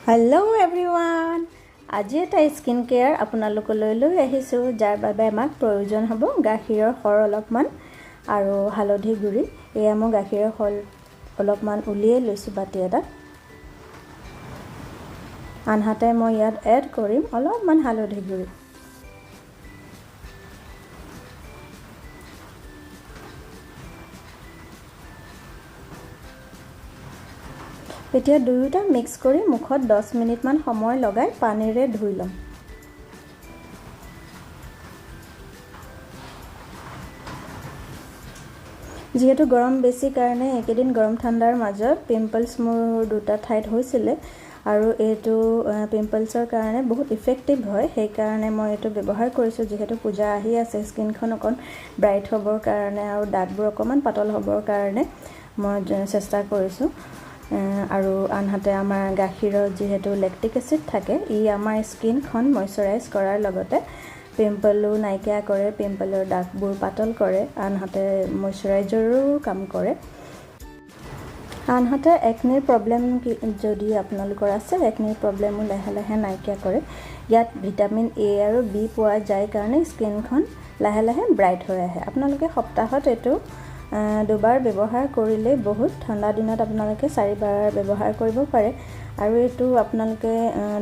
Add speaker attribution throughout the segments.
Speaker 1: Hello everyone! আজি এটা skin care আপোনালোকলৈ লৈ আহিছো যাৰ বাবে আমাক প্ৰয়োজন হ'ব গাখীৰৰ সৰ অলপমান আৰু হালধি গুৰি। এয়া মই গাখীৰৰ সৰ অলপমান উলিয়াই লৈছো বাটি এটা। আনহাতে মই ইয়াত এড কৰিম অলপমান হালধি গুৰি। এতিয়া দুয়োটা মিক্স কৰি মুখত 10 মিনিট মান সময় লগাই পানীৰে ধুই লম। যেহেতু গৰম বেছি কাৰণে একেদিন গৰম ঠাণ্ডাৰ মাজত পিম্পলছ মোৰ দুটা ঠাইত হৈছিল আৰু এইটো পিম্পলছৰ কাৰণে বহুত ইফেক্টিভ হয়। সেই কাৰণে মই এইটো ব্যৱহাৰ কৰিছো। যেহেতু পূজা আহি আছে, স্কিনখন অকন ব্ৰাইট হ'বৰ কাৰণে আৰু দাগবোৰ অকমান পাতল হ'বৰ কাৰণে মই চেষ্টা কৰিছো। আৰু আনহাতে আমাৰ গাখীৰত যেহেতু লেক্টিক এসিড থাকে, ই আমাৰ স্কিনখন ময়শ্চাৰাইজ কৰাৰ লগতে পিম্পলও নাইকিয়া কৰে, পিম্পলৰ দাগবোৰ পাতল কৰে, আনহাতে ময়শ্চাৰাইজাৰো কাম কৰে। আনহাতে একনিৰ প্ৰবলেম যদি আপোনালোকৰ আছে, একনিৰ প্ৰবলেমও লাহে লাহে নাইকিয়া কৰে। ইয়াত ভিটামিন এ আৰু বি পোৱা যায় কাৰণে স্কিনখন লাহে লাহে ব্ৰাইট হৈ আহে। আপোনালোকে সপ্তাহত এইটো দুবাৰ ব্যৱহাৰ কৰিলে বহুত, ঠাণ্ডা দিনত আপোনালোকে 4 বাৰ ব্যৱহাৰ কৰিব পাৰে। আৰু এইটো আপোনালোকে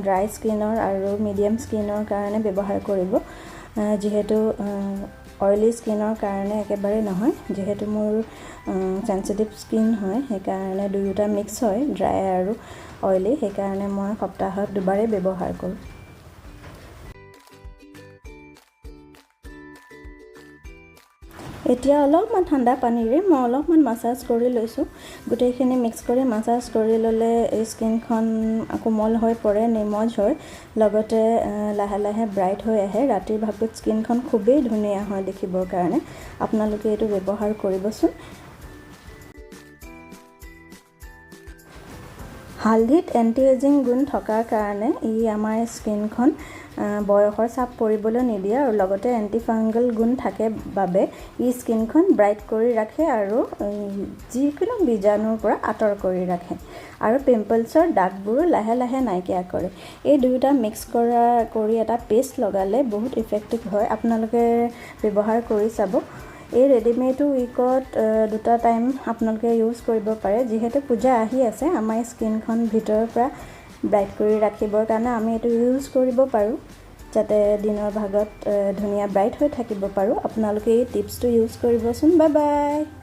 Speaker 1: ড্ৰাই স্কিনৰ আৰু মিডিয়াম স্কিনৰ কাৰণে ব্যৱহাৰ কৰিব। যেহেতু অইলি স্কিনৰ কাৰণে একেবাৰে নহয়, যেহেতু মোৰ সেনসিটিভ স্কিন হয়, সেই কাৰণে দুয়োটা মিক্স হয়, ড্ৰাই আৰু অইলি। সেই কাৰণে মই সপ্তাহত দুবাৰেই ব্যৱহাৰ কৰোঁ। এতিয়া অলপমান ঠাণ্ডা পানীৰে মই অলপমান মাসাজ কৰি লৈছো। গোটেইখিনি মিক্স কৰি মাসাজ কৰি ললে স্কিনখন কোমল হৈ পৰে, নিমজ হয়, লগতে লাহে লাহে ব্ৰাইট হৈ আহে। ৰাতিৰ ভাগত স্কিনখন খুবেই ধুনীয়া হয় দেখিবৰ কাৰণে। আপোনালোকে এইটো ব্যৱহাৰ কৰিবচোন। হালধিত এন্টি এজিং গুণ থকাৰ কাৰণে ই আমাৰ স্কিনখন বয়সৰ চাপ পৰিবলৈ নিদিয়ে আৰু লগতে এন্টি ফাংগল গুণ থাকে বাবে ই স্কিনখন ব্ৰাইট কৰি ৰাখে আৰু যিকোনো বীজাণুৰ পৰা আঁতৰ কৰি ৰাখে আৰু পিম্পলছৰ দাগবোৰ লাহে লাহে নাইকিয়া কৰে। এই দুয়োটা মিক্স কৰি এটা পেষ্ট লগালে বহুত ইফেক্টিভ হয়। আপোনালোকে ব্যৱহাৰ কৰি চাব। এই ৰেডিমেডটো উইকত দুটা টাইম আপোনালোকে ইউজ কৰিব পাৰে। যেহেতু পূজা আহি আছে, আমাৰ স্কিনখন ভিতৰৰ পৰা ব্ৰাইট কৰি ৰাখিবৰ কাৰণে আমি এইটো ইউজ কৰিব পাৰোঁ, যাতে দিনৰ ভাগত ধুনীয়া ব্ৰাইট হৈ থাকিব পাৰোঁ। আপোনালোকে এই টিপছটো ইউজ কৰিবচোন। Bye bye.